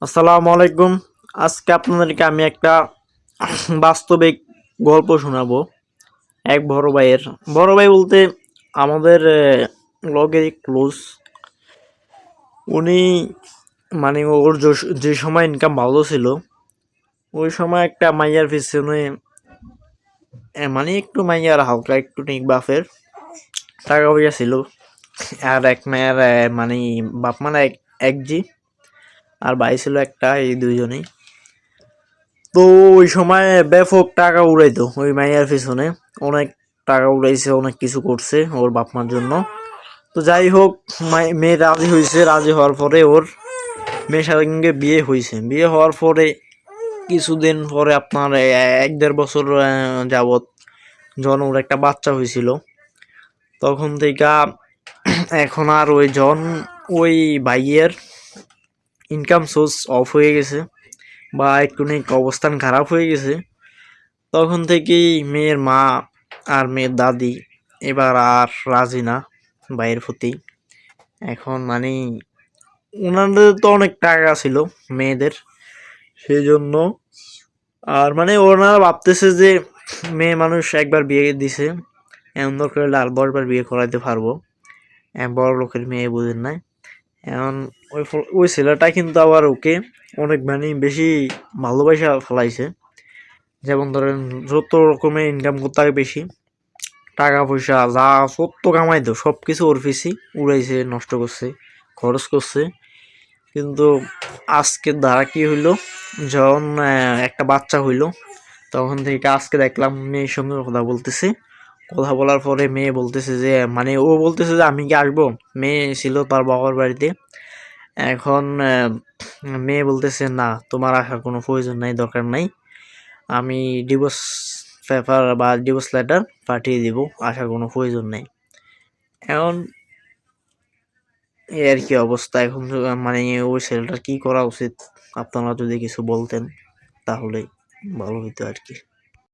আসসালামু আলাইকুম। আজকে আপনাদেরকে আমি একটা বাস্তবিক গল্প শোনাবো। এক বড় ভাইয়ের, বড় ভাই বলতে আমাদের লগেরই ক্লোজ। উনি মানে ওর যে সময় ইনকাম ভালো ছিল, ওই সময় একটা মাইয়ার পিছনে মানে একটু মাইয়ার হালকা একটু নিক বাপের টাকা পয়সা ছিল। আর এক মায়ের মানে বাপ মানে এক জি, আর ভাই ছিল একটা, এই দুইজনেই। তো ওই সময় ব্যাপক টাকা উড়াইতো ওই মাইয়ার পিছনে, অনেক টাকা উড়াইছে, অনেক কিছু করছে ওর বাপ মার জন্য। তো যাই হোক, মেয়ে রাজি হয়েছে, রাজি হওয়ার পরে ওর মেয়ের সঙ্গে বিয়ে হয়েছে। বিয়ে হওয়ার পরে কিছুদিন পরে আপনার 1-1.5 বছর যাবৎ যখন ওর একটা বাচ্চা হয়েছিল, তখন থেকে এখন আর ওই ভাইয়ের ইনকাম সোর্স অফ হয়ে গেছে বা একটু অবস্থান খারাপ হয়ে গেছে। তখন থেকেই মেয়ের মা আর মেয়ের দাদি এবার আর রাজি না ভাইয়ের প্রতি। এখন মানে ওনাদের তো অনেক টাকা ছিল মেয়েদের, সেই জন্য আর মানে ওনারা ভাবতেছে যে মেয়ে মানুষ একবার বিয়ে দিছে, এমন দরকার হলে আর 10 বার বিয়ে করাইতে পারবো। বড় লোকের মেয়ে বুঝেন নাই। এখন ওই ছেলেটা কিন্তু আবার ওকে অনেক মানে বেশি ভালোবাসা ফেলাইছে। যেমন ধরেন যত রকমের ইনকাম করতে হবে বেশি, টাকা পয়সা যা সত্য কামাইতো সব কিছু ওর পিছি উড়াইছে, নষ্ট করছে, খরচ করছে। কিন্তু আজকের দ্বারা কি হইলো, যখন একটা বাচ্চা হইলো, তখন থেকে আজকে দেখলাম মেয়ের সঙ্গে কথা বলতেছে। কথা বলার পরে মেয়ে বলতেছে যে মানে ও বলতেছে যে আমি কি আসবো। মেয়ে ছিল তার বাবার বাড়িতে। এখন মেয়ে বলতেছে না, তোমার আসার কোনো প্রয়োজন নাই, দরকার নাই, আমি ডিভোর্স পেপার বা ডিভোর্স লেটার পাঠিয়ে দিব, আসার কোনো প্রয়োজন নেই। এখন এই আর কি অবস্থা এখন। মানে ওই ছেলেটার কি করা উচিত, আপনারা যদি কিছু বলতেন তাহলে ভালো হইতো আর কি।